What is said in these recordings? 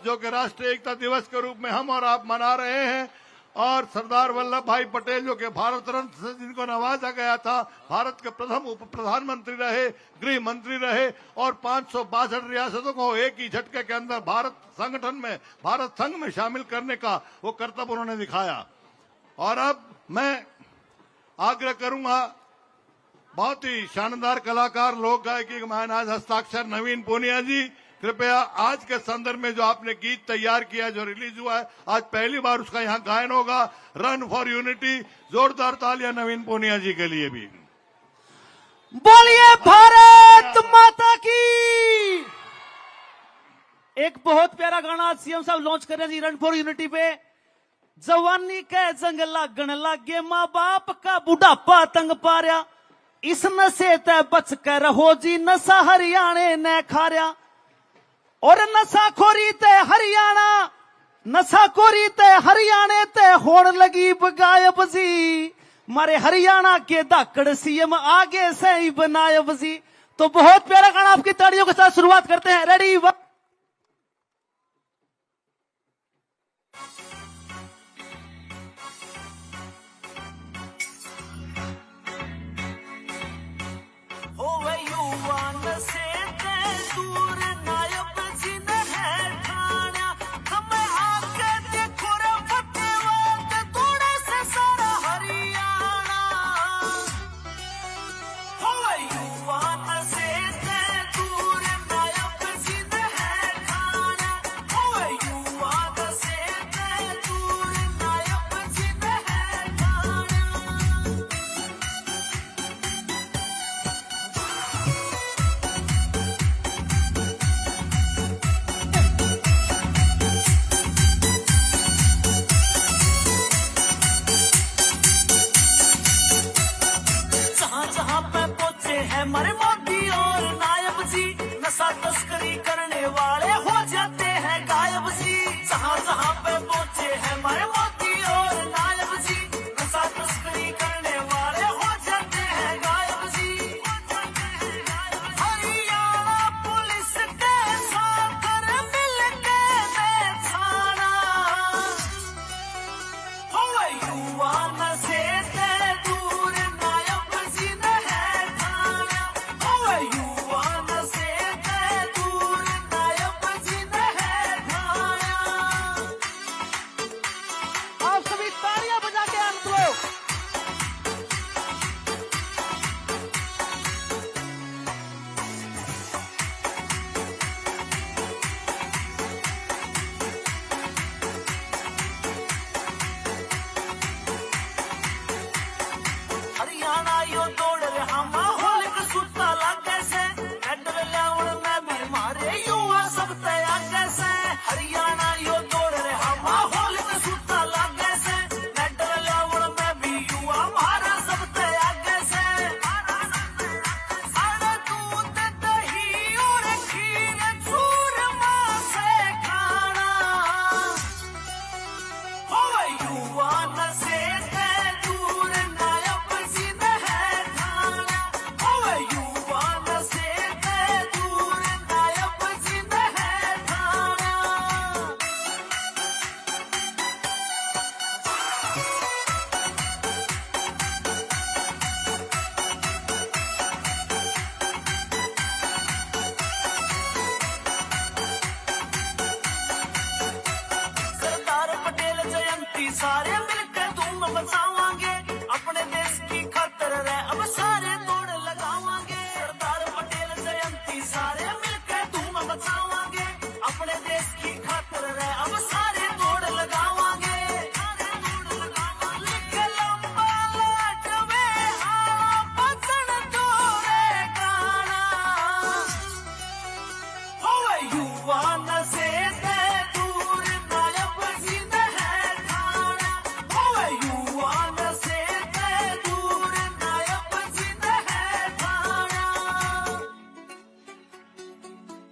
जो कि राष्ट्रीय एकता दिवस के रूप में हम और आप मना रहे हैं, और सरदार वल्लभ भाई पटेल जो कि भारत रत्न से जिनको नवाजा गया था, भारत के प्रथम उप प्रधानमंत्री रहे, गृह मंत्री रहे, और 562 रियासतों को एक ही झटके के अंदर भारत संघ में शामिल करने का वो कर्तव्य उन्होंने दिखाया। और अब मैं आग्रह करूंगा, बहुत ही शानदार कलाकार लोक गायकी के महानाज हस्ताक्षर नवीन पूनिया जी, कृपया आज के संदर्भ में जो आपने गीत तैयार किया, जो रिलीज हुआ है, आज पहली बार उसका यहाँ गायन होगा, रन फॉर यूनिटी। जोरदार तालियां नवीन पूनिया जी के लिए भी। बोलिए भारत माता की। एक बहुत प्यारा गाना सीएम साहब लॉन्च कर रहे हैं जी रन फॉर यूनिटी पे। जवानी के जंग लागण लागे, माँ बाप का बुढ़ापा तंग पारिया, इस नशे ते बच कर रहो जी, नशा हरियाणे ने खारिया। और नशाखोरी ते हरियाणे ते होड़ लगी बगायब जी, मारे हरियाणा के धाकड़ सीएम आगे से ही बनायब जी। तो बहुत प्यारा गाना आपकी तालियों के साथ शुरुआत करते हैं। रेडी हमारे मोदी और नायब जी, नशा तस्करी करने वाले हो जाते हैं गायब जी। जहाँ जहाँ पे पहुंचे हैं हमारे मोदी और नायब जी, नशा तस्करी करने वाले हो जाते हैं गायब जी। हरियाणा पुलिस के साथ मिल के बेचारा, हो युवा नशे से दूर नायब जी ने हरियाणा यो दौड़ रहा माहौल का सुता लागे से, मेडल लाउन में भी मारे युवा सब तैयार कैसे। हरियाणा यो दौड़ रहा माहौल का सुता लागे से, मेडल लाउन में भी युवा मारा सब तैयार कैसे। अरे दूध दही और खीर चूरमा से खाना, हो युवा नशे से दूर नायब जी ने है खाना, हो युवा नशे से दूर नायब जी ने है खाना। सरदार पटेल जयंती सारे मिलकर धूम मचावांगे, अपने देश की खातिर रह अब सारे दौड़ लगावांगे। सरदार पटेल जयंती सारे मिलकर धूम मचावांगे, अपने देश की खातिर रह अब सारे दौड़ लगावांगे। लिख लंबा लाजवे हाँ बचन तोरे गाना, हो युवा नशे से दूर नायब जी ने है खाना, हो युवा नशे से दूर नायब जी ने है खाना।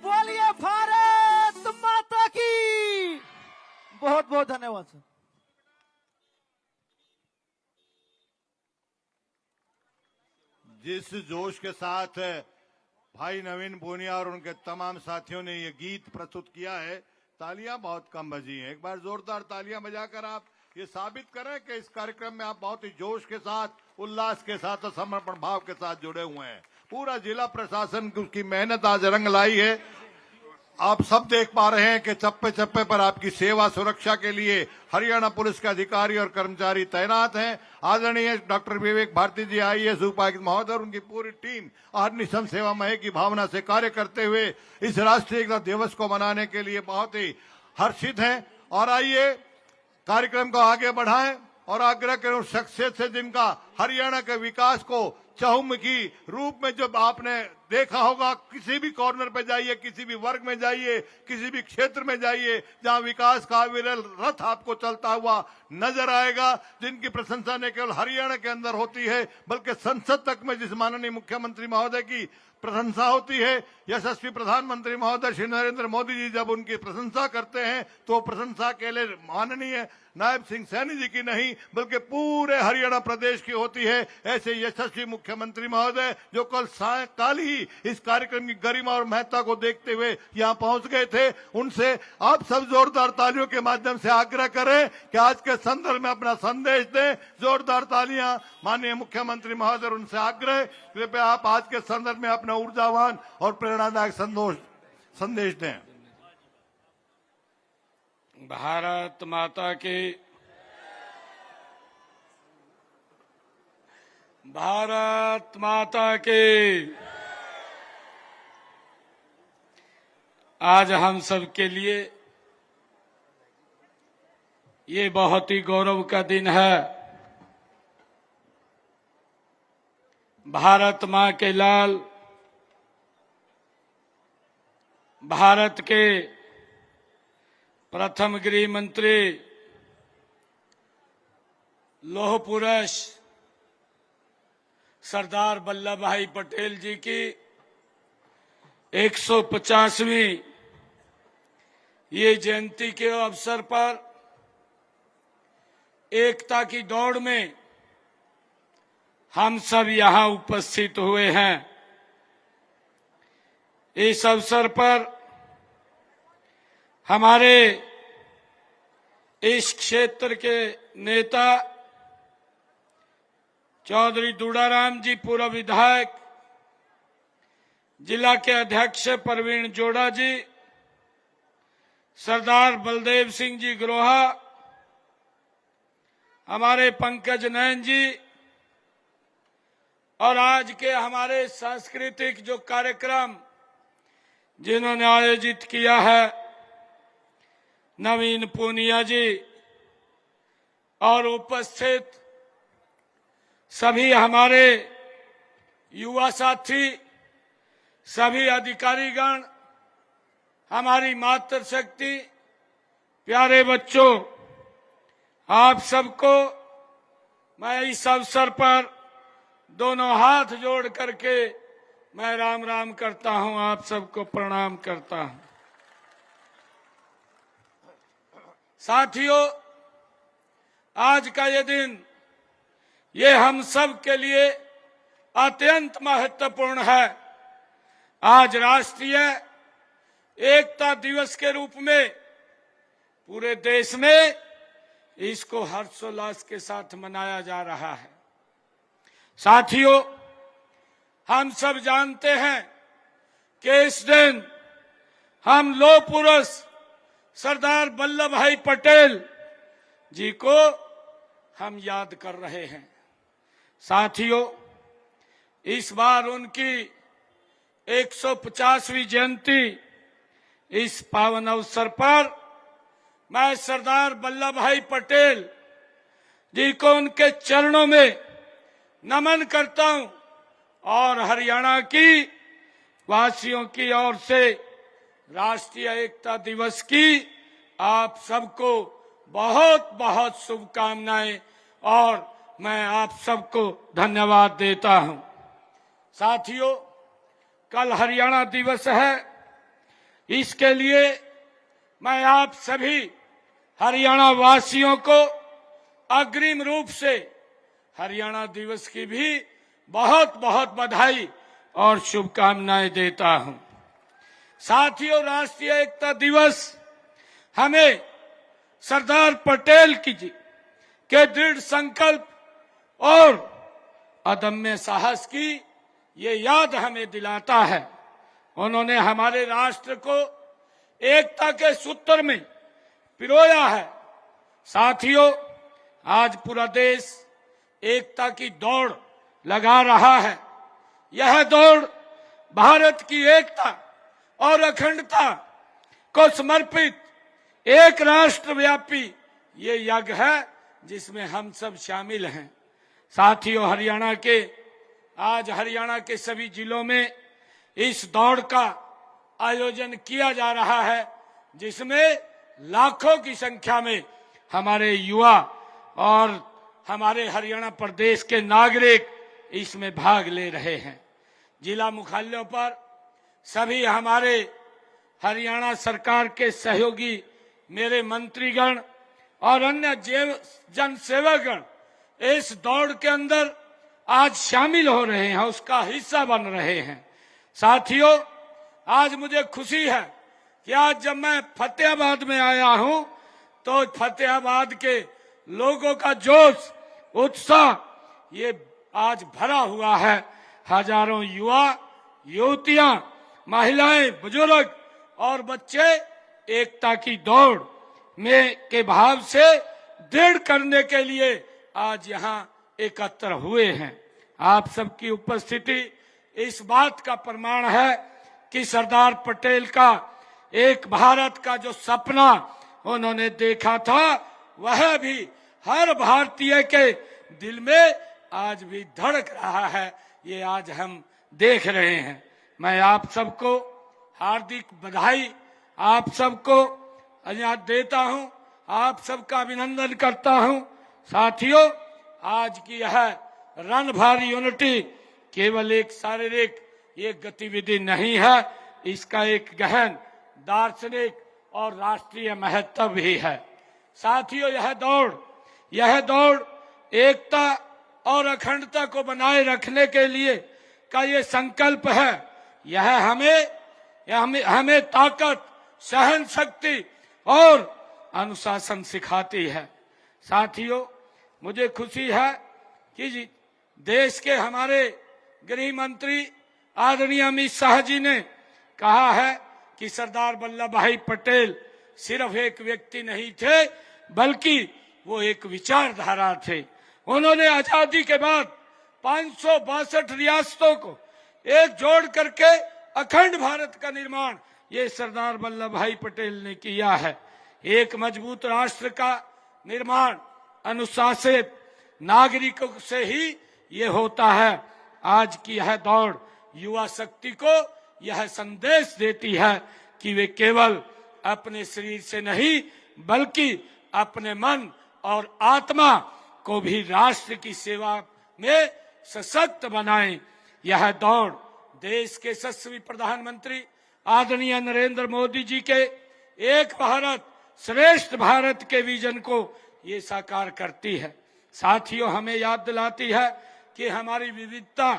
बोलिए भारत माता की। बहुत बहुत धन्यवाद सर। जिस जोश के साथ भाई नवीन पूनिया और उनके तमाम साथियों ने ये गीत प्रस्तुत किया है, तालियां बहुत कम बजी हैं। एक बार जोरदार तालियां बजाकर आप ये साबित करें कि इस कार्यक्रम में आप बहुत ही जोश के साथ, उल्लास के साथ और समर्पण भाव के साथ जुड़े हुए हैं। पूरा जिला प्रशासन की उसकी मेहनत आज रंग लाई है। आप सब देख पा रहे हैं कि चप्पे चप्पे पर आपकी सेवा सुरक्षा के लिए हरियाणा पुलिस के अधिकारी और कर्मचारी तैनात हैं। आदरणीय डॉक्टर विवेक भारती जी IAS उपायुक्त महोदय और उनकी पूरी टीम अहर्निशम सेवा मय की भावना से कार्य करते हुए इस राष्ट्रीय एकता दिवस को मनाने के लिए बहुत ही हर्षित हैं। और आइए कार्यक्रम को आगे बढ़ाएं और आग्रह करें उस शख्सियत से जिनका हरियाणा के विकास को चहुमुखी रूप में जब आपने देखा होगा, किसी भी कॉर्नर पे जाइए, किसी भी वर्ग में जाइए, किसी भी क्षेत्र में जाइए, जहां विकास का अविरल रथ आपको चलता हुआ नजर आएगा, जिनकी प्रशंसा न केवल हरियाणा के अंदर होती है बल्कि संसद तक में जिस माननीय मुख्यमंत्री महोदय की प्रशंसा होती है, यशस्वी प्रधानमंत्री महोदय श्री नरेंद्र मोदी जी जब उनकी प्रशंसा करते हैं तो प्रशंसा के लिए माननीय नायब सिंह सैनी जी की नहीं बल्कि पूरे हरियाणा प्रदेश की होती है। ऐसे यशस्वी मुख्यमंत्री महोदय जो कल सायंकाल ही इस कार्यक्रम की गरिमा और महत्ता को देखते हुए यहाँ पहुंच गए थे, उनसे आप सब जोरदार तालियों के माध्यम से आग्रह करें कि आज के संदर्भ में अपना संदेश दें। जोरदार तालियां माननीय मुख्यमंत्री महोदय, उनसे आग्रह, कृपया आप आज के संदर्भ में अपना ऊर्जावान और प्रेरणादायक संदेश दें। भारत माता की, भारत माता की। आज हम सब के लिए ये बहुत ही गौरव का दिन है। भारत मां के लाल, भारत के प्रथम गृह मंत्री, लौह पुरुष सरदार वल्लभ भाई पटेल जी की 150वीं ये जयंती के अवसर पर एकता की दौड़ में हम सब यहां उपस्थित हुए हैं। इस अवसर पर हमारे इस क्षेत्र के नेता चौधरी दुड़ाराम जी, पूर्व विधायक, जिला के अध्यक्ष प्रवीण जोड़ा जी, सरदार बलदेव सिंह जी ग्रोहा, हमारे पंकज नयन जी, और आज के हमारे सांस्कृतिक जो कार्यक्रम जिन्होंने आयोजित किया है, नवीन पूनिया जी, और उपस्थित सभी हमारे युवा साथी, सभी अधिकारीगण, हमारी मातृशक्ति, प्यारे बच्चों, आप सबको मैं इस अवसर पर दोनों हाथ जोड़ करके मैं राम राम करता हूं, आप सबको प्रणाम करता हूं। साथियों, आज का ये दिन ये हम सब के लिए अत्यंत महत्वपूर्ण है। आज राष्ट्रीय एकता दिवस के रूप में पूरे देश में इसको हर्षोल्लास के साथ मनाया जा रहा है। साथियों, हम सब जानते हैं कि इस दिन हम लौह पुरुष सरदार वल्लभ भाई पटेल जी को हम याद कर रहे हैं। साथियों, इस बार उनकी 150वीं जयंती, इस पावन अवसर पर मैं सरदार वल्लभ भाई पटेल जी को उनके चरणों में नमन करता हूं और हरियाणा की वासियों की ओर से राष्ट्रीय एकता दिवस की आप सबको बहुत बहुत शुभकामनाएं और मैं आप सबको धन्यवाद देता हूं। साथियों, कल हरियाणा दिवस है, इसके लिए मैं आप सभी हरियाणा वासियों को अग्रिम रूप से हरियाणा दिवस की भी बहुत बहुत बधाई और शुभकामनाएं देता हूं। साथियों, राष्ट्रीय एकता दिवस हमें सरदार पटेल की जी के दृढ़ संकल्प और अदम्य साहस की ये याद हमें दिलाता है। उन्होंने हमारे राष्ट्र को एकता के सूत्र में पिरोया है। साथियों, आज पूरा देश एकता की दौड़ लगा रहा है। यह दौड़ भारत की एकता और अखंडता को समर्पित एक राष्ट्रव्यापी ये यज्ञ है जिसमें हम सब शामिल हैं। साथियों, आज हरियाणा के सभी जिलों में इस दौड़ का आयोजन किया जा रहा है, जिसमें लाखों की संख्या में हमारे युवा और हमारे हरियाणा प्रदेश के नागरिक इसमें भाग ले रहे हैं। जिला मुख्यालयों पर सभी हमारे हरियाणा सरकार के सहयोगी, मेरे मंत्रीगण और अन्य जन सेवकगण इस दौड़ के अंदर आज शामिल हो रहे हैं, उसका हिस्सा बन रहे हैं। साथियों, आज मुझे खुशी है कि आज जब मैं फतेहाबाद में आया हूं तो फतेहाबाद के लोगों का जोश, उत्साह ये आज भरा हुआ है। हजारों युवा, युवतियां, महिलाएं, बुजुर्ग और बच्चे एकता की दौड़ में के भाव से दृढ़ करने के लिए आज यहाँ एकत्र हुए हैं। आप सबकी उपस्थिति इस बात का प्रमाण है कि सरदार पटेल का एक भारत का जो सपना उन्होंने देखा था, वह भी हर भारतीय के दिल में आज भी धड़क रहा है। ये आज हम देख रहे हैं। मैं आप सबको हार्दिक बधाई, आप सबको याद देता हूं, आप सबका अभिनंदन करता हूं। साथियों, आज की यह रन फॉर यूनिटी केवल एक शारीरिक एक गतिविधि नहीं है, इसका एक गहन दार्शनिक और राष्ट्रीय महत्व भी है। साथियों, यह दौड़ एकता और अखंडता को बनाए रखने के लिए का ये संकल्प है। यह हमें ताकत, सहन शक्ति और अनुशासन सिखाती है। साथियों, मुझे खुशी है कि देश के हमारे गृह मंत्री आदरणीय अमित शाह जी ने कहा है कि सरदार वल्लभ भाई पटेल सिर्फ एक व्यक्ति नहीं थे, बल्कि वो एक विचारधारा थे। उन्होंने आजादी के बाद 562 रियासतों को एक जोड़ करके अखंड भारत का निर्माण ये सरदार वल्लभ भाई पटेल ने किया है। एक मजबूत राष्ट्र का निर्माण अनुशासित नागरिकों से ही ये होता है। आज की यह दौड़ युवा शक्ति को यह संदेश देती है कि वे केवल अपने शरीर से नहीं, बल्कि अपने मन और आत्मा को भी राष्ट्र की सेवा में सशक्त बनाएं। यह दौड़ देश के यशस्वी प्रधानमंत्री आदरणीय नरेंद्र मोदी जी के एक भारत श्रेष्ठ भारत के विजन को ये साकार करती है। साथियों, हमें याद दिलाती है कि हमारी विविधता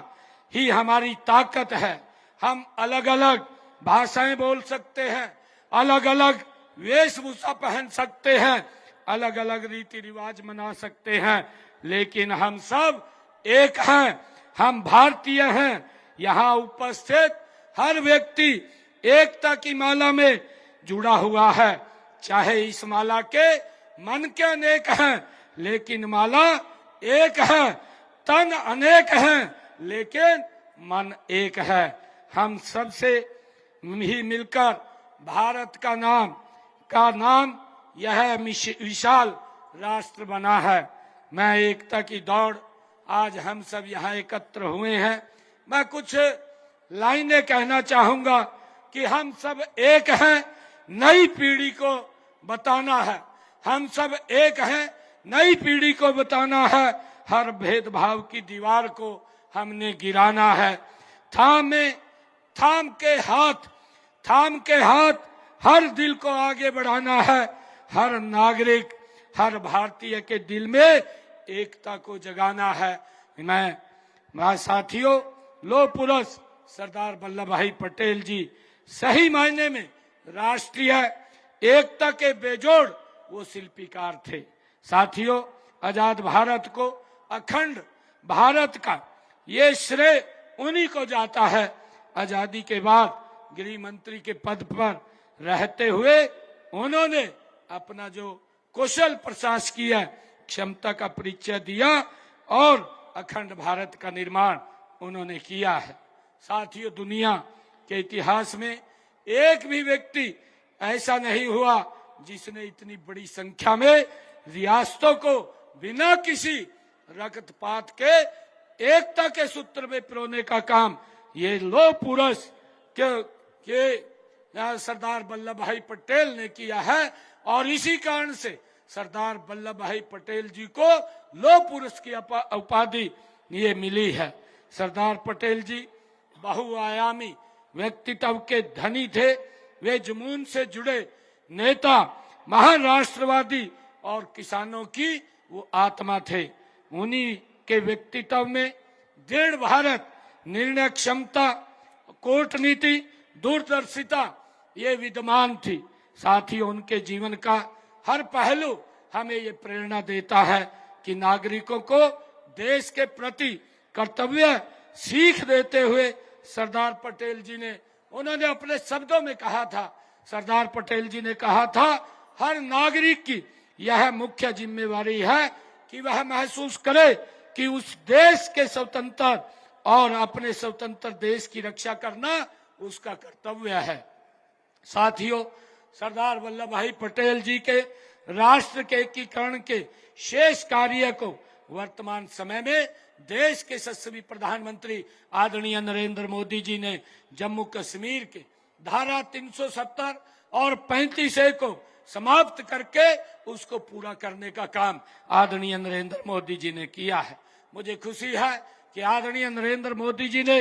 ही हमारी ताकत है। हम अलग अलग भाषाएं बोल सकते हैं, अलग अलग वेशभूषा पहन सकते हैं, अलग अलग रीति रिवाज मना सकते हैं, लेकिन हम सब एक हैं, हम भारतीय हैं। यहाँ उपस्थित हर व्यक्ति एकता की माला में जुड़ा हुआ है। चाहे इस माला के मन के अनेक हैं, लेकिन माला एक है, तन अनेक हैं, लेकिन मन एक है। हम सबसे ही मिलकर भारत का नाम यह विशाल राष्ट्र बना है। मैं एकता की दौड़ आज हम सब यहाँ एकत्र हुए हैं। मैं कुछ लाइनें कहना चाहूंगा कि हम सब एक हैं, नई पीढ़ी को बताना है। हम सब एक हैं, नई पीढ़ी को बताना है। हर भेदभाव की दीवार को हमने गिराना है। थाम के हाथ हर दिल को आगे बढ़ाना है। हर नागरिक, हर भारतीय के दिल में एकता को जगाना है। मैं साथियों, लोह पुरुष सरदार वल्लभ भाई पटेल जी सही मायने में राष्ट्रीय एकता के बेजोड़ वो शिल्पीकार थे। साथियों, आजाद भारत को, अखंड भारत का ये श्रेय उन्हीं को जाता है। आजादी के बाद गृह मंत्री के पद पर रहते हुए उन्होंने अपना जो कुशल प्रशासकीय क्षमता का परिचय दिया और अखंड भारत का निर्माण उन्होंने किया है। साथियों, दुनिया के इतिहास में एक भी व्यक्ति ऐसा नहीं हुआ जिसने इतनी बड़ी संख्या में रियासतों को बिना किसी रक्तपात के एकता के सूत्र में पिरोने का काम ये लौह पुरुष के सरदार वल्लभ भाई पटेल ने किया है। और इसी कारण से सरदार वल्लभ भाई पटेल जी को लौह पुरुष की उपाधि ये मिली है। सरदार पटेल जी बहुआयामी व्यक्तित्व के धनी थे। वे जुनून से जुड़े नेता, महान राष्ट्रवादी और किसानों की वो आत्मा थे। उन्हीं के व्यक्तित्व में दृढ़ भारत, निर्णय क्षमता, कूटनीति, दूरदर्शिता ये विद्यमान थी। साथियों, उनके जीवन का हर पहलू हमें ये प्रेरणा देता है कि नागरिकों को देश के प्रति कर्तव्य सीख देते हुए सरदार पटेल जी ने, उन्होंने अपने शब्दों में कहा था, सरदार पटेल जी ने कहा था, हर नागरिक की यह मुख्य जिम्मेवारी है कि वह महसूस करे कि उस देश के स्वतंत्र और अपने स्वतंत्र देश की रक्षा करना उसका कर्तव्य है। साथियों, सरदार वल्लभ भाई पटेल जी के राष्ट्र के एकीकरण के शेष कार्य को वर्तमान समय में देश के यशस्वी प्रधानमंत्री आदरणीय नरेंद्र मोदी जी ने जम्मू कश्मीर के धारा 370 और 35A को समाप्त करके उसको पूरा करने का काम आदरणीय नरेंद्र मोदी जी ने किया है। मुझे खुशी है कि आदरणीय नरेंद्र मोदी जी ने,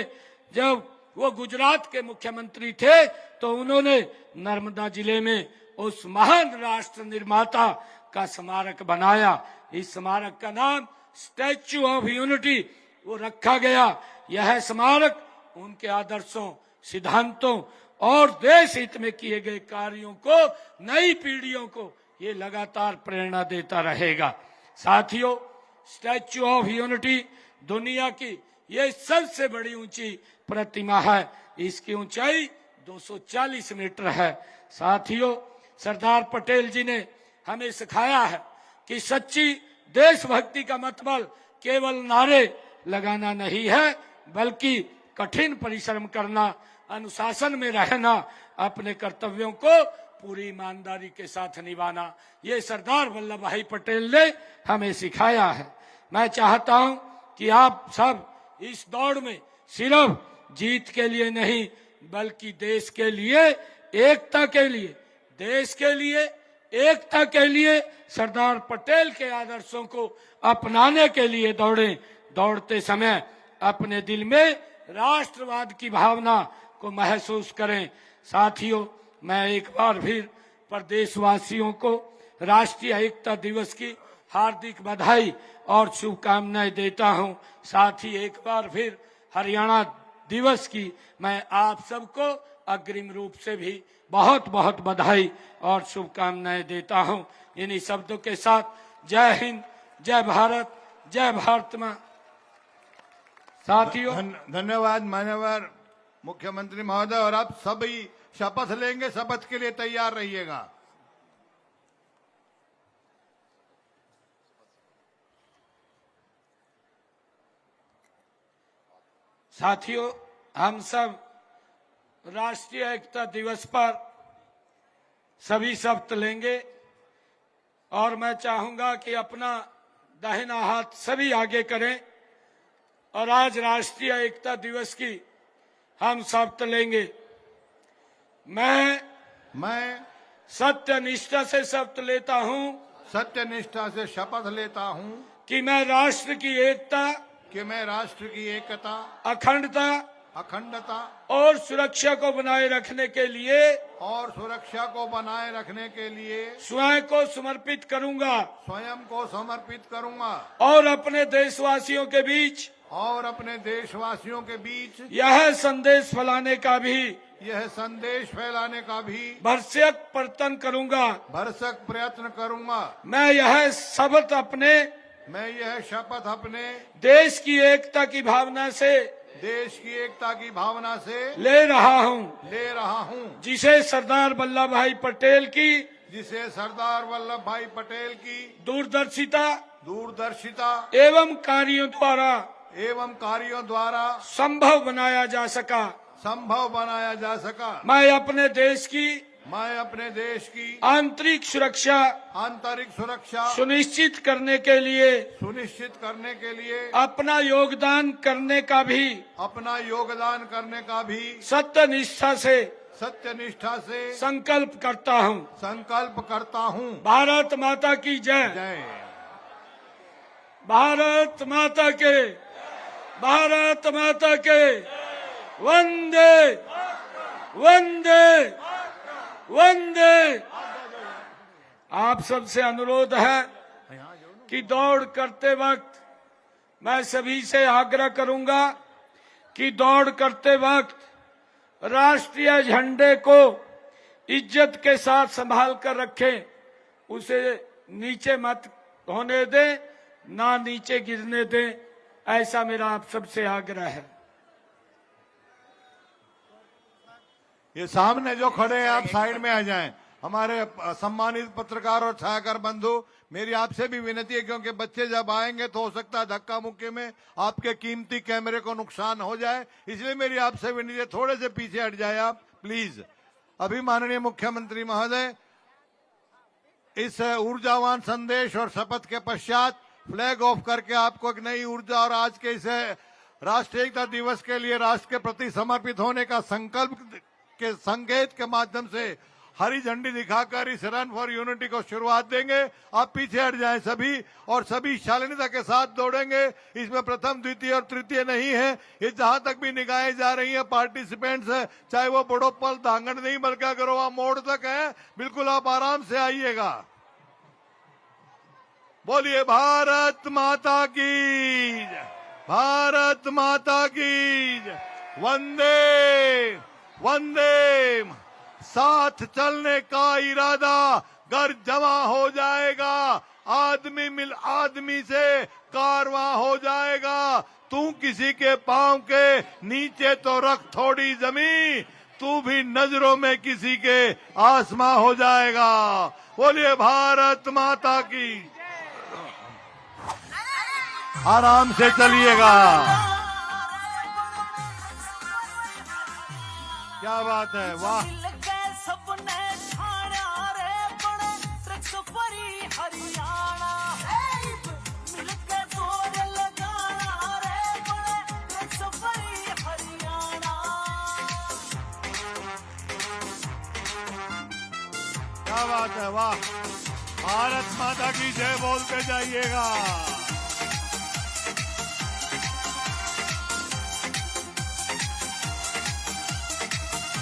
जब वो गुजरात के मुख्यमंत्री थे तो उन्होंने नर्मदा जिले में उस महान राष्ट्र निर्माता का स्मारक बनाया। इस स्मारक का नाम स्टैच्यू ऑफ यूनिटी वो रखा गया। यह स्मारक उनके आदर्शों, सिद्धांतों और देश हित में किए गए कार्यों को नई पीढ़ियों को ये लगातार प्रेरणा देता रहेगा। साथियों, स्टैच्यू ऑफ यूनिटी दुनिया की ये सबसे बड़ी ऊंची प्रतिमा है। इसकी ऊंचाई 240 मीटर है। साथियों, सरदार पटेल जी ने हमें सिखाया है कि सच्ची देशभक्ति का मतलब केवल नारे लगाना नहीं है, बल्कि कठिन परिश्रम करना, अनुशासन में रहना, अपने कर्तव्यों को पूरी ईमानदारी के साथ निभाना, ये सरदार वल्लभ भाई पटेल ने हमें सिखाया है। मैं चाहता हूं कि आप सब इस दौड़ में सिर्फ जीत के लिए नहीं, बल्कि देश के लिए, एकता के लिए, देश के लिए, एकता के लिए, सरदार पटेल के आदर्शों को अपनाने के लिए दौड़ें। दौड़ते समय अपने दिल में राष्ट्रवाद की भावना को महसूस करें। साथियों, मैं एक बार फिर प्रदेशवासियों को राष्ट्रीय एकता दिवस की हार्दिक बधाई और शुभकामनाएं देता हूं। साथ ही एक बार फिर हरियाणा दिवस की मैं आप सबको अग्रिम रूप से भी बहुत बहुत बधाई और शुभकामनाएं देता हूं। इन्हीं शब्दों के साथ जय हिंद, जय भारत, जय भारत मां। साथियों, धन्यवाद मान्यवर मुख्यमंत्री महोदय। और आप सभी शपथ लेंगे, शपथ के लिए तैयार रहिएगा। साथियों, हम सब राष्ट्रीय एकता दिवस पर सभी शपथ लेंगे और मैं चाहूंगा कि अपना दाहिना हाथ सभी आगे करें और आज राष्ट्रीय एकता दिवस की हम शपथ लेंगे। मैं सत्य निष्ठा से शपथ लेता हूं, सत्य निष्ठा से शपथ लेता हूं कि मैं राष्ट्र की एकता, कि मैं राष्ट्र की एकता, अखंडता और सुरक्षा को बनाए रखने के लिए स्वयं को समर्पित करूंगा और अपने देशवासियों के बीच यह संदेश फैलाने का भी यह संदेश फैलाने का भी भरसक प्रयत्न करूंगा। भरसक प्रयत्न करूंगा। मैं यह शपथ अपने देश की एकता की भावना से ले रहा हूं, जिसे सरदार वल्लभ भाई पटेल की दूरदर्शिता एवं कार्यों द्वारा संभव बनाया जा सका। मैं अपने देश की आंतरिक सुरक्षा सुनिश्चित करने के लिए अपना योगदान करने का भी सत्यनिष्ठा से संकल्प करता हूं। भारत माता की जय। भारत माता के वंदे वंदे वंदे। आप सबसे अनुरोध है कि दौड़ करते वक्त मैं सभी से आग्रह करूंगा कि दौड़ करते वक्त राष्ट्रीय झंडे को इज्जत के साथ संभाल कर रखें, उसे नीचे मत होने दें, ना नीचे गिरने दें, ऐसा मेरा आप सबसे आग्रह है। ये सामने जो खड़े हैं आप साइड में आ जाएं। हमारे सम्मानित पत्रकार और छायाकार बंधु, मेरी आपसे भी विनती है, क्योंकि बच्चे जब आएंगे तो हो सकता है धक्का मुक्के में आपके कीमती कैमरे को नुकसान हो जाए, इसलिए मेरी आपसे विनती है थोड़े से पीछे हट जाए आप प्लीज। अभी माननीय मुख्यमंत्री महोदय इस ऊर्जावान संदेश और शपथ के पश्चात फ्लैग ऑफ करके आपको एक नई ऊर्जा और आज के इस राष्ट्रीय एकता दिवस के लिए राष्ट्र के प्रति समर्पित होने का संकल्प के संकेत के माध्यम से हरी झंडी दिखाकर इस रन फॉर यूनिटी को शुरुआत देंगे। आप पीछे हट जाएं सभी, और सभी शालीनता के साथ दौड़ेंगे। इसमें प्रथम, द्वितीय और तृतीय नहीं है। ये जहां तक भी निगाहें जा रही हैं पार्टिसिपेंट्स है, चाहे वो बड़ोपल धांगड़ नहीं बल्कि अगर वह मोड़ तक है, बिल्कुल आप आराम से आइएगा। बोलिए भारत माता की, भारत माता की वंदे वंदे। साथ चलने का इरादा घर जमा हो जाएगा, आदमी से कारवां हो जाएगा। तू किसी के पांव के नीचे तो रख थोड़ी जमीन, तू भी नजरों में किसी के आसमां हो जाएगा। बोलिए भारत माता की। आराम से चलिएगा। क्या बात है, वाह। क्या बात है, वाह। भारत माता की जय बोलते जाइएगा।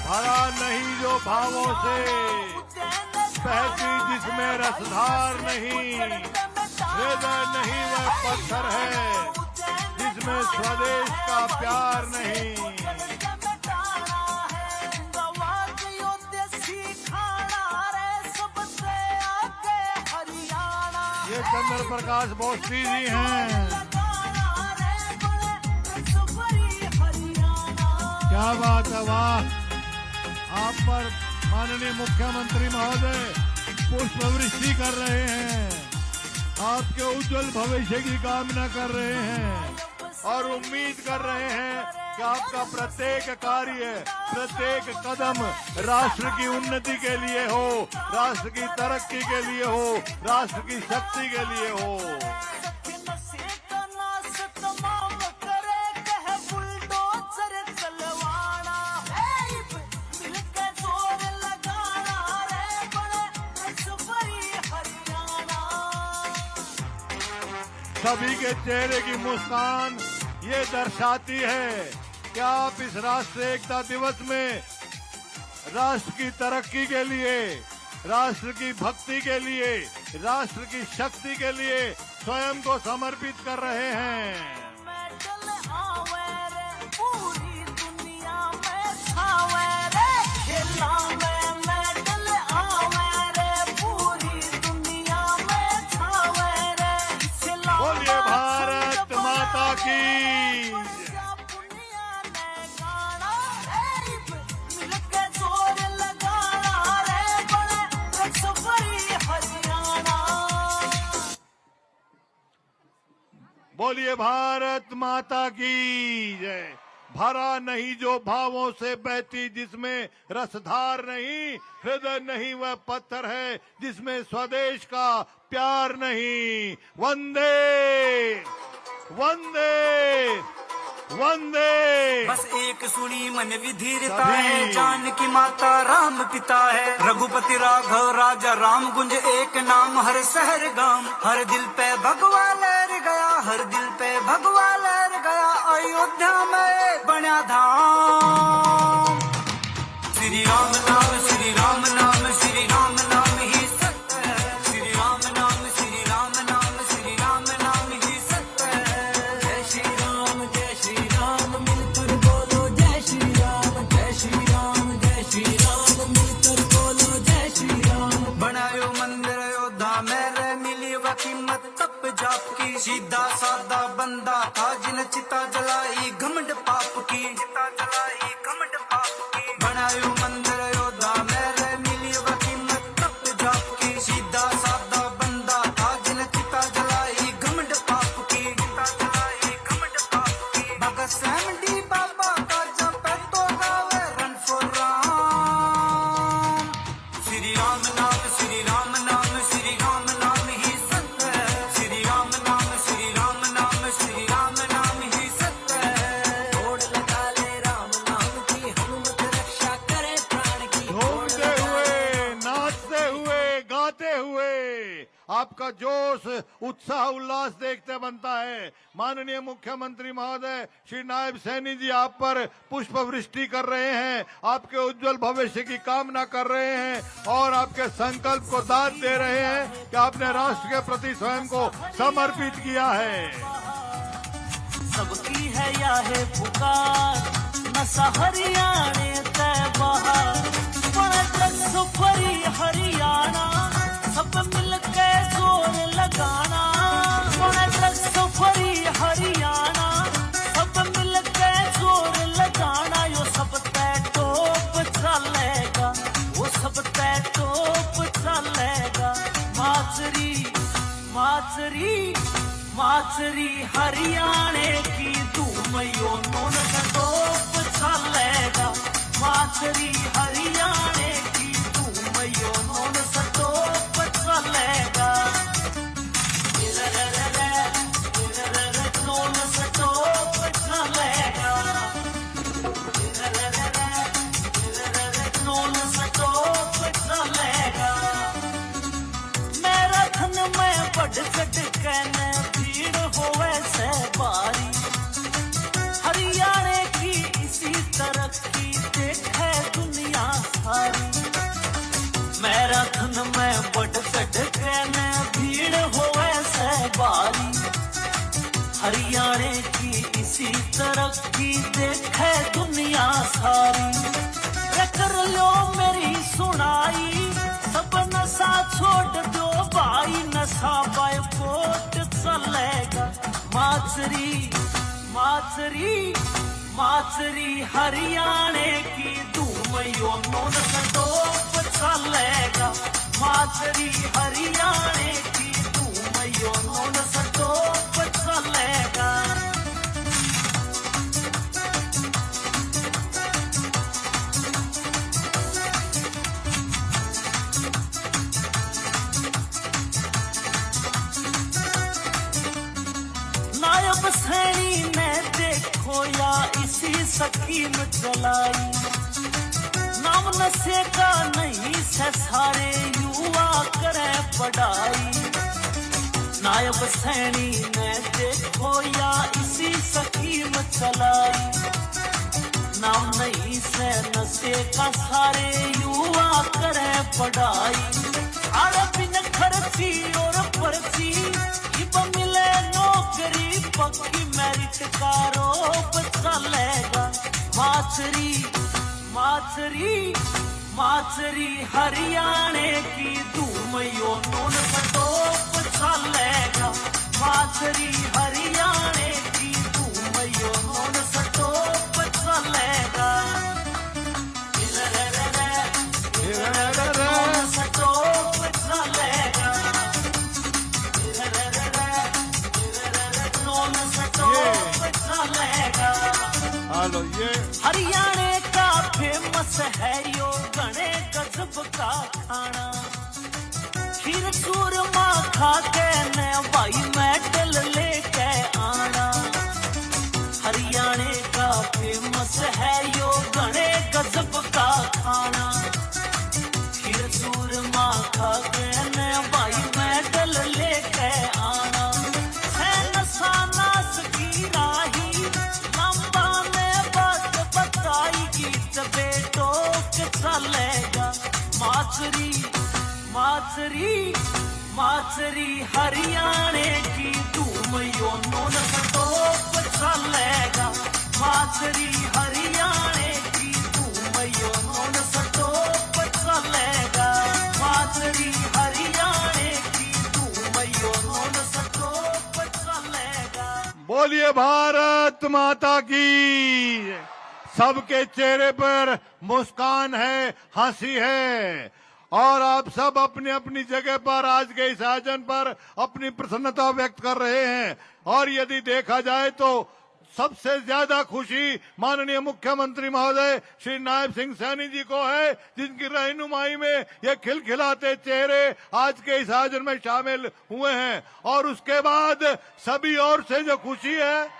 भरा नहीं जो भावों से, बहती जिसमें रसधार नहीं, हृदय नहीं वह पत्थर है जिसमें स्वदेश का प्यार नहीं। ये चंद्र प्रकाश बोस्ती जी हैं। क्या बात है, वाह। आप पर माननीय मुख्यमंत्री महोदय पुष्पवृष्टि कर रहे हैं, आपके उज्जवल भविष्य की कामना कर रहे हैं और उम्मीद कर रहे हैं कि आपका प्रत्येक कार्य, प्रत्येक कदम राष्ट्र की उन्नति के लिए हो, राष्ट्र की तरक्की के लिए हो, राष्ट्र की शक्ति के लिए हो। सभी के चेहरे की मुस्कान ये दर्शाती है कि आप इस राष्ट्रीय एकता दिवस में राष्ट्र की तरक्की के लिए, राष्ट्र की भक्ति के लिए, राष्ट्र की शक्ति के लिए स्वयं को समर्पित कर रहे हैं। बोलिए भारत माता की जय। भरा नहीं जो भावों से बहती, जिसमें रसधार नहीं, हृदय नहीं वह पत्थर है जिसमें स्वदेश का प्यार नहीं। वंदे वंदे वंदे। बस एक सुनी मन विधीरता है, जानकी माता राम पिता है, रघुपति राघव राजा राम, गुंज एक नाम हर शहर गांव, हर दिल पे भगवा लहर गया, हर दिल पे भगवा लहर गया, अयोध्या में बना धाम। श्री राम नाम, श्री राम नाम, श्री राम नाम ही सत्य है, श्री राम नाम, श्री राम नाम, श्री राम नाम ही सत्य है। जय श्री राम, जय श्री राम, मिलकर बोलो जय श्री राम, जय श्री राम, जय श्री राम, मिलकर बोलो जय श्री राम। बनायो मंदिर अयोध्या में रे, मिली वह कीमत तप जाप की, सीधा साधा बंदा था जिन चिता जलाई घमंड पाप की, चिता जलाई घमंड पाप की। बनायो मंदिर अयोध्या में रे, मिली वह कीमत तप जाप की, सीधा साधा बंदा था जिन चिता जलाई घमंड पाप की, चिता जलाई घमंड पाप की। भगत सिंह डी बाबा का जप तो गावे रन फॉर राम। श्री राम नाम, श्री राम नाम, श्री राम नाम ही सत्य है, श्री राम नाम, श्री राम नाम, श्री राम नाम ही सत्य है। होड़ लगा ले राम नाम की, हनुमत रक्षा करे प्राण की। झूमते हुए, नाचते हुए, गाते हुए आपका जोश, उत्साह, उल्लास देखते बनता है। माननीय मुख्यमंत्री महोदय श्री नायब सैनी जी आप पर पुष्प वृष्टि कर रहे हैं, आपके उज्जवल भविष्य की कामना कर रहे हैं और आपके संकल्प को दाद दे रहे हैं कि आपने राष्ट्र के प्रति स्वयं को समर्पित किया है। सबकी है या है पुकार, नशा हरियाणे तय बहार, सफरी हरियाणा, सब मिलके जोर लगाना। सफरी हरियाणा, सब मिलके जोर लगाना, यो सब तय टोप चलेगा, वो सब तय टोप चलेगा। माचरी माचरी माचरी हरियाणे की धूम यो नून टोप चलेगा, माचरी हरियाणे की धूम यो नून टोप चलेगा। नून टोप चलेगा, नून टोप चलेगा। मैराथन में बढ़ चढ़ कहने भीड़ हो वैसे बारी, हरियाणे की इसी तरक्की देखे दुनिया सारी। मैराथन में बढ़ चढ़ कहने भीड़ हो वैसे बारी, हरियाणे की इसी तरक्की देखे दुनिया सारी। कर लो मेरी सुनाई, सब नशा छोड़ दो भाई, नशा बायकोट चलेगा। माचरी माचरी माचरी हरियाणे की धूम यो नून टोप चलेगा, माचरी हरियाणे की धूम यो नून टोप चलेगा। नायब सैनी ने देखो या इसी स्कीम चलाई, नाम नशे का नहीं से सारे युवा करें पढ़ाई। नायब सैनी ने देखो या इसी स्कीम चलाई, नाम नहीं से नशे का सारे युवा करें पढ़ाई। अरे बिन खर्ची और पर्ची मिले नौकरी, पक्की मेरिट का रोप चलेगा। माचरी माचरी माचरी हरियाणे की धूम यो नून टोप चलेगा, माचरी हरियाणे की धूम यो नून टोप चलेगा। टोप चलेगा, नून हरियाणे का फेमस है यो गणे गजब का खाना खीर चूरमा खा के न भाई मेडल लेके आना हरियाणे का फेमस है यो गणे गजब का खाना खीर चूरमा खा के न भाई मेडल लेके आना है नशा नाश की राही लंबा में बात बताई गीत बेटो के चलेगा माचरी माचरी माचरी हरियाणे की धूम यो नोन टोप चलेगा माचरी हरियाणे की धूम यो नोन टोप चलेगा माचरी हरियाणे की धूम यो नोन टोप चलेगा। बोलिए भारत माता की। सबके चेहरे पर मुस्कान है, हंसी है और आप सब अपनी अपनी जगह पर आज के इस आयोजन पर अपनी प्रसन्नता व्यक्त कर रहे हैं। और यदि देखा जाए तो सबसे ज्यादा खुशी माननीय मुख्यमंत्री महोदय श्री नायब सिंह सैनी जी को है, जिनकी रहनुमाई में ये खिलखिलाते चेहरे आज के इस आयोजन में शामिल हुए हैं। और उसके बाद सभी ओर से जो खुशी है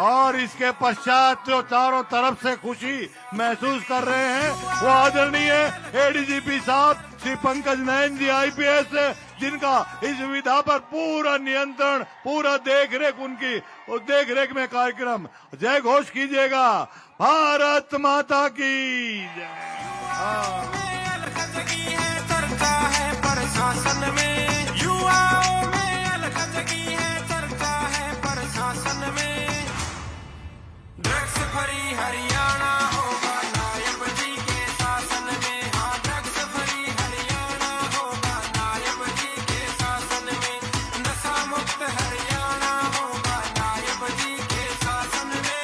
और इसके पश्चात जो चारों तरफ से खुशी महसूस कर रहे हैं वो आदरणीय एडीजीपी साहब श्री पंकज नयन जी IPS, जिनका इस विधा पर पूरा नियंत्रण, पूरा देखरेख उनकी देखरेख में कार्यक्रम। जय घोष कीजिएगा, भारत माता की जय। चर्चा है प्रशासन में युवाओं में अलखजगी है चर्चा है प्रशासन में ड्रग्स फ्री हरियाणा होगा नायब जी के शासन में हाँ ड्रग्स फ्री हरियाणा होगा नायब जी के शासन में नशा मुक्त हरियाणा होगा नायब जी के शासन में।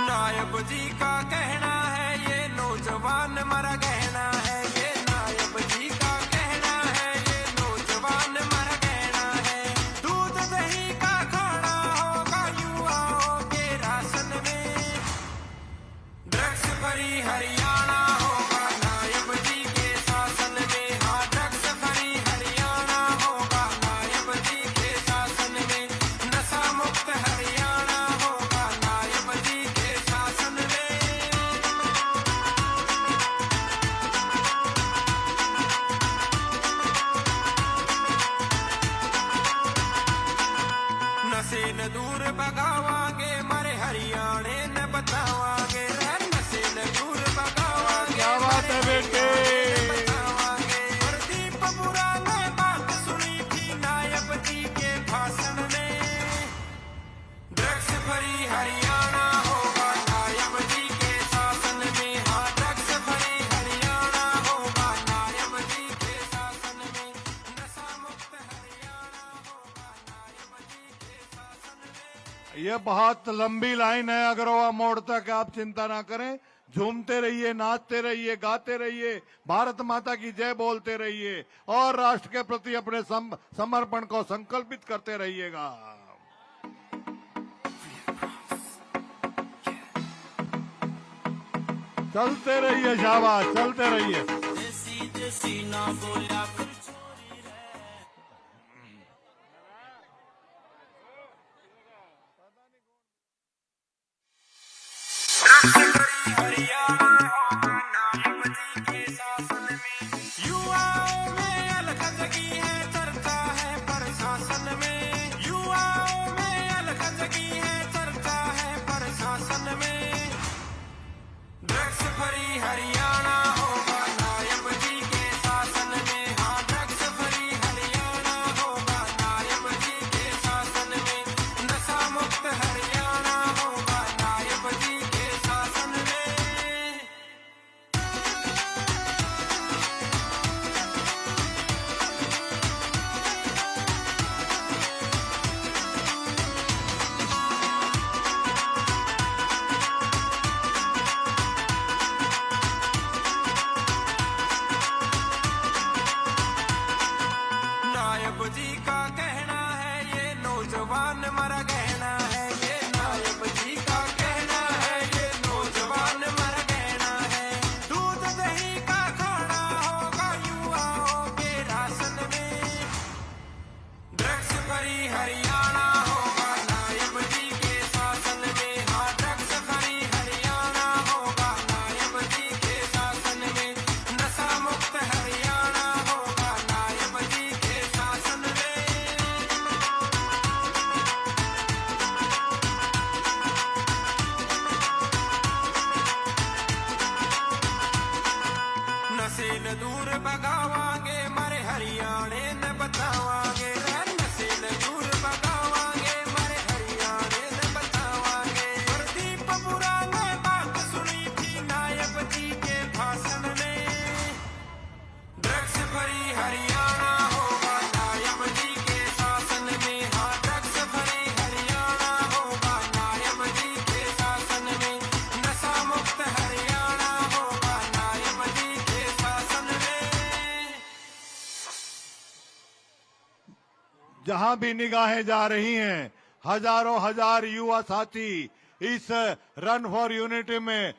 नायब जी का कहना है ये नौजवान मरा गहना है ये नायब जी का कहना है ये नौजवान मरा गहना है दूध दही का खाना होगा युवाओं के राशन में ड्रग्स फ्री हरियाणा होगा नायब जी के शासन में हाँ ड्रग्स फ्री हरियाणा होगा नायब जी के शासन में नशा मुक्त हरियाणा होगा नायब जी के शासन में। नशे न दूर भगावांगे मरे हरियाणे न बचावांगे नशे न दूर भगावांगे क्या बात है बेटे। प्रदीप बुरा ने बात सुनी थी नायब जी के भाषण में ड्रग्स फ्री हरियाणा होगा नायब जी के शासन में हाँ ड्रग्स फ्री हरियाणा होगा नायब जी के शासन में नशा मुक्त हरियाणा होगा नायब जी के शासन में। ये बहुत लंबी लाइन है, अग्रवा मोड़ तक आप चिंता ना करें। झूमते रहिए, नाचते रहिए, गाते रहिए, भारत माता की जय बोलते रहिए और राष्ट्र के प्रति अपने समर्पण को संकल्पित करते रहिएगा। चलते रहिए, शाबाश, चलते रहिए। देसी देसी ना बोला फिर चोरी रे हरियाणा होगा नायब जी के शासन में युवाओं में अलखजगी है चर्चा है प्रशासन में युवाओं में अलखजगी है चर्चा है प्रशासन में ड्रग्स फ्री हरियाणा होगा नायब जी के शासन में हाँ ड्रग्स फ्री हरियाणा होगा नायब जी के शासन में नशा मुक्त हरियाणा होगा नायब जी के शासन में। भगावांगे मारे हरियाणे ने बतावांगे नशे ने दूर भगावांगे मारे हरियाणे ने बतावांगे प्रदीप बुरा ने बात सुनी थी नायब जी के भाषण में ड्रग्स भरी हरियाणा होगा नायब जी के शासन में हाँ ड्रग्स भरी हरियाणा होगा नायब जी के शासन में नशा मुक्त हरियाणा होगा नायब जी के शासन में जहां भी निगाहें जा रही हैं, हजारों हजार युवा साथी इस रन फॉर यूनिटी में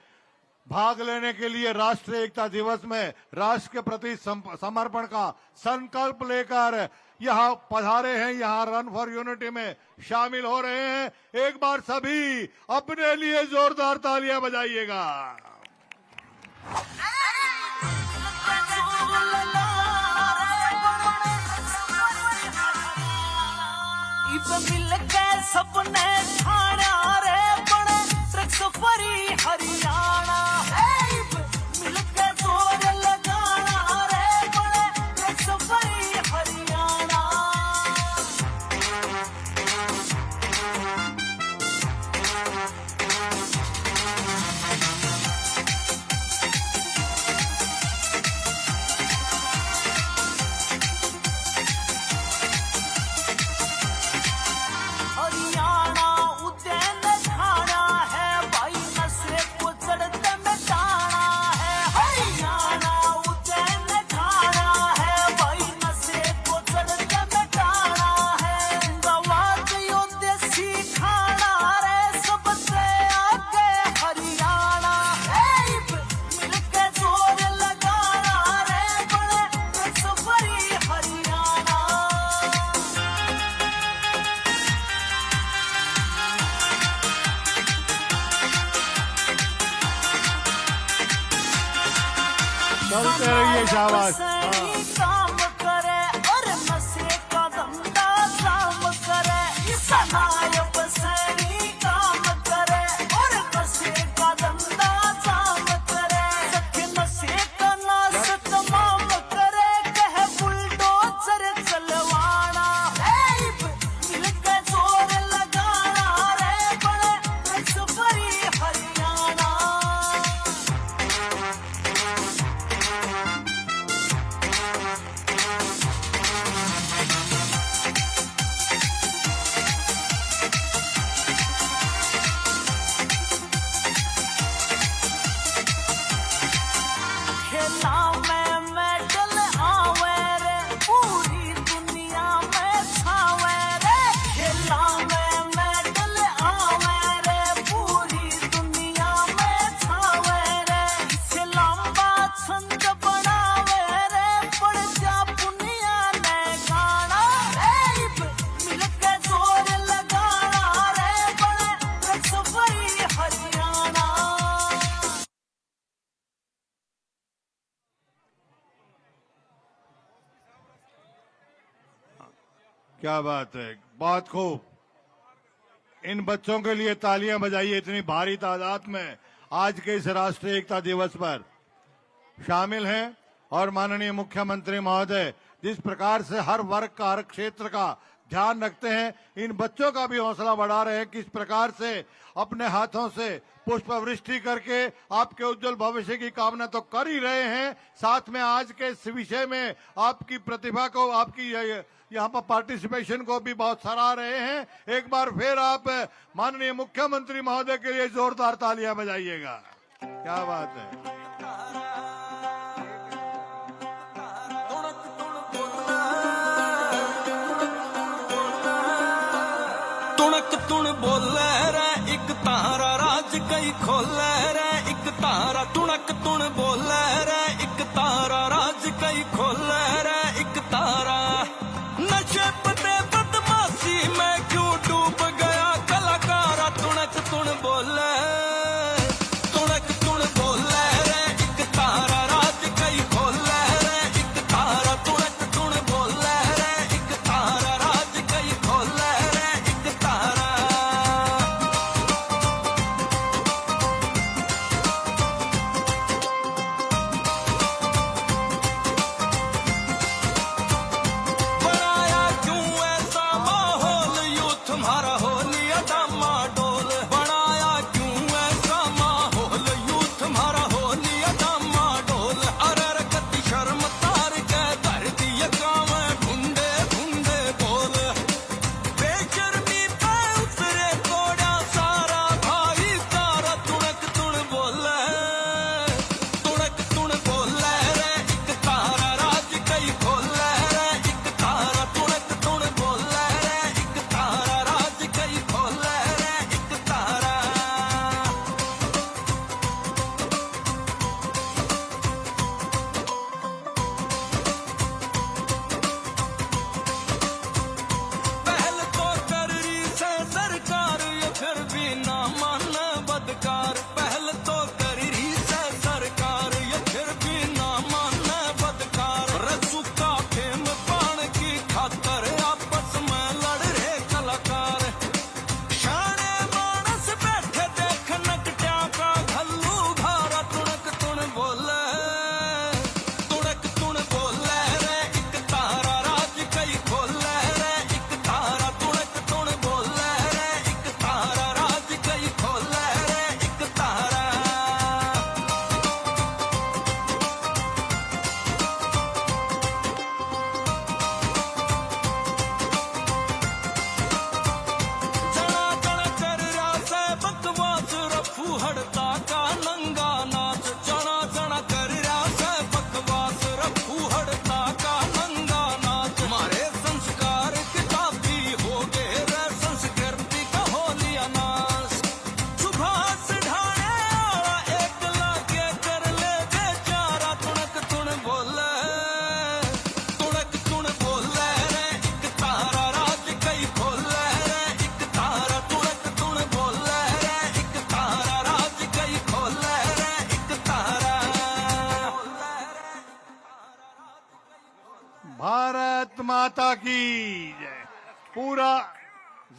भाग लेने के लिए राष्ट्रीय एकता दिवस में राष्ट्र के प्रति समर्पण का संकल्प लेकर यहाँ पधारे हैं, यहाँ रन फॉर यूनिटी में शामिल हो रहे हैं। एक बार सभी अपने लिए जोरदार तालियां बजाइएगा। मिल के सपने ठाणा रे बड़े ड्रग्स भरी हरियाणा मिल के जोर लगाना रे बड़े ड्रग्स भरी हरियाणा हरियाणा उज्जैन ठाणा है भाई नशे को चढ़ते मिटाना है हरियाणा उज्जैन ठाणा है भाई नशे को चढ़ते मिटाना है गवाच यो देसी खाना रे सबसे आगे हरियाणा मिल के जोर लगाना रे बड़े ड्रग्स भरी हरियाणा चलते रहिए, शाबाश। सही काम करे और नशे का धंधा काम करे इस नायब सही काम करे और नशे का धंधा काम करे सखे नशे का नाश तमाम करे कह बुलडोजर चलवाना मिल के जोर लगाना रे बड़े ड्रग्स भरी हरियाणा खेला में मेडल आवे रे पूरी दुनिया में छावे रे खेला में मेडल आवे रे पूरी दुनिया में छावे रे इसे लंबा छंद बनावे रे पड़ जा पुनिया ने गाना मिल के जोर लगाना रे बड़े ड्रग्स भरी हरियाणा क्या बात है, बहुत खूब। इन बच्चों के लिए तालियां बजाइए। इतनी भारी तादाद में आज के इस राष्ट्रीय एकता दिवस पर शामिल हैं और माननीय मुख्यमंत्री महोदय जिस प्रकार से हर वर्ग का, हर क्षेत्र का ध्यान रखते हैं, इन बच्चों का भी हौसला बढ़ा रहे हैं। किस प्रकार से अपने हाथों से पुष्प वृष्टि करके आपके उज्जवल भविष्य की कामना तो कर ही रहे हैं, साथ में आज के इस विषय में आपकी प्रतिभा को, आपकी यहाँ पर पार्टिसिपेशन को भी बहुत सराह रहे हैं। एक बार फिर आप माननीय मुख्यमंत्री महोदय के लिए जोरदार तालियां बजाइएगा। क्या बात है। तुणक तुण बोले रे एक तारा राज कई खोले रे एक तारा तुणक तुण बोले रे एक तारा राज कई खोले रे एक तारा नशे पते बदमाशी में क्यों डूब गया कलाकारा तुणक तुण बोले तुणक तुण बोले रे एक तारा राज कई खोले रे एक तारा तुणक तुण बोले रे एक तारा राज कई खोले रे एक तारा भी ना माने बदकार, पहल तो करी रही से सरकार, ये फिर भी ना माने बदकार। रसूका फेम पान की खातर आपस में लड़ रहे कलाकार, शाने मानस बैठे देख नकट्या का घल्लू धारा तुणक तुण बोले, तुणक तुण बोले रे एक तारा राज कई खोले रे एक तारा, तुणक तुण बोले रे एक तारा राज कई खोले रे एक तारा। जना जन कर रासे बकवास रफू हड़ता का नंगा नाच, जना जना कर रासे बकवास रफू हड़ता का नंगा नाच। मारे संस्कार किताबी हो गए रे संस्कृति का हो लिया नाश, सुभाष ढाणे आला एक लागे कर ले जे चारा, तुणक तुण बोले, तुणक तुण बोले रे एक तारा राज कई खोले रे एक तारा, तुणक तुण बोले रे एक तारा राज कई खोले रे एक तारा। भारत माता की जय। पूरा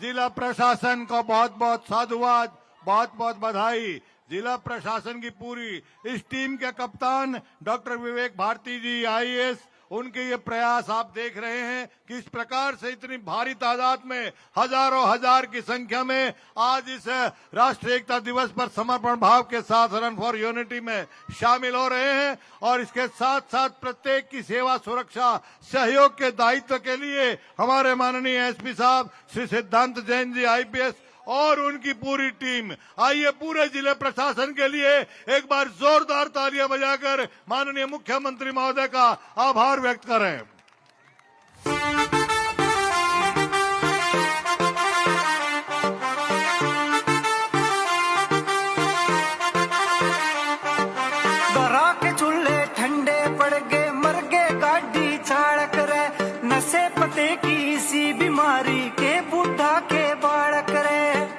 जिला प्रशासन को बहुत बहुत साधुवाद, बहुत बहुत बधाई। जिला प्रशासन की पूरी इस टीम के कप्तान डॉक्टर विवेक भारती जी आईएएस, उनके ये प्रयास आप देख रहे हैं कि इस प्रकार से इतनी भारी तादाद में हजारों हजार की संख्या में आज इस राष्ट्रीय एकता दिवस पर समर्पण भाव के साथ रन फॉर यूनिटी में शामिल हो रहे हैं। और इसके साथ साथ प्रत्येक की सेवा सुरक्षा सहयोग के दायित्व के लिए हमारे माननीय एसपी साहब श्री सिद्धांत जैन जी आईपीएस और उनकी पूरी टीम, आइए पूरे जिले प्रशासन के लिए एक बार जोरदार तालियां बजाकर माननीय मुख्यमंत्री महोदय का आभार व्यक्त करें। दरा के चूल्हे ठंडे पड़ गए, मर गए गाड़ी चाड़क रे, नशे पते की इसी बीमारी के बुढ़ा के बाड़क रे।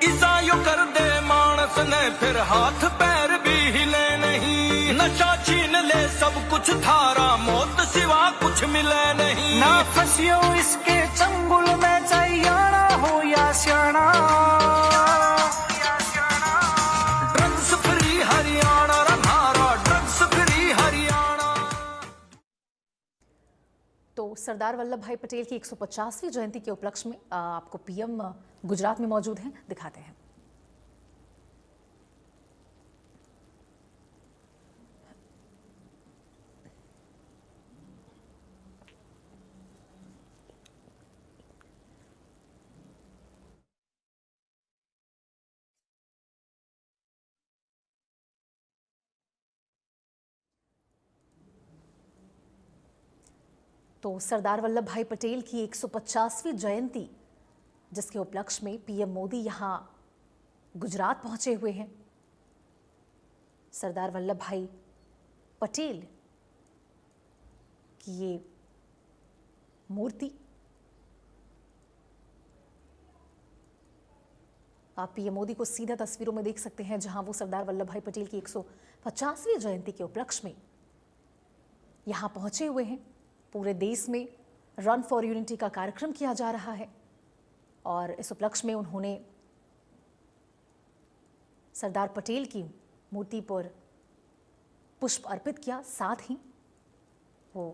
ईसाइयो कर दे मानस ने फिर हाथ पैर भी हिले नहीं, नशा छीन ले सब कुछ थारा, मौत सिवा कुछ मिले नहीं। ना फंसियो इसके चंगुल में, चाहियाना हो या सियाना, ड्रग्स फ्री हरियाणा रंधारा, ड्रग्स फ्री हरियाणा। तो सरदार वल्लभ भाई पटेल की 150वीं जयंती के उपलक्ष्य में आपको पीएम गुजरात में मौजूद हैं, दिखाते हैं। तो सरदार वल्लभ भाई पटेल की 150वीं जयंती, जिसके उपलक्ष्य में पीएम मोदी यहां गुजरात पहुंचे हुए हैं। सरदार वल्लभ भाई पटेल की ये मूर्ति आप पीएम मोदी को सीधा तस्वीरों में देख सकते हैं, जहां वो सरदार वल्लभ भाई पटेल की 150वीं जयंती के उपलक्ष्य में यहां पहुंचे हुए हैं। पूरे देश में रन फॉर यूनिटी का कार्यक्रम किया जा रहा है और इस उपलक्ष्य में उन्होंने सरदार पटेल की मूर्ति पर पुष्प अर्पित किया, साथ ही वो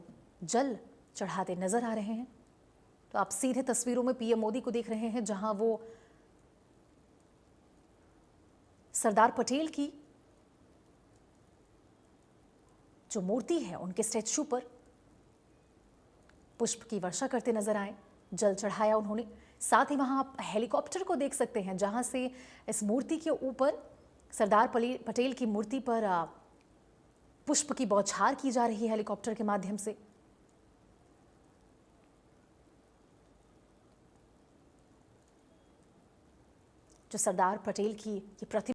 जल चढ़ाते नजर आ रहे हैं। तो आप सीधे तस्वीरों में पीएम मोदी को देख रहे हैं, जहां वो सरदार पटेल की जो मूर्ति है उनके स्टैच्यू पर पुष्प की वर्षा करते नजर आए, जल चढ़ाया उन्होंने। साथ ही वहां आप हेलीकॉप्टर को देख सकते हैं, जहां से इस मूर्ति के ऊपर सरदार पटेल की मूर्ति पर पुष्प की बौछार की जा रही है हेलीकॉप्टर के माध्यम से। जो सरदार पटेल की ये प्रतिमा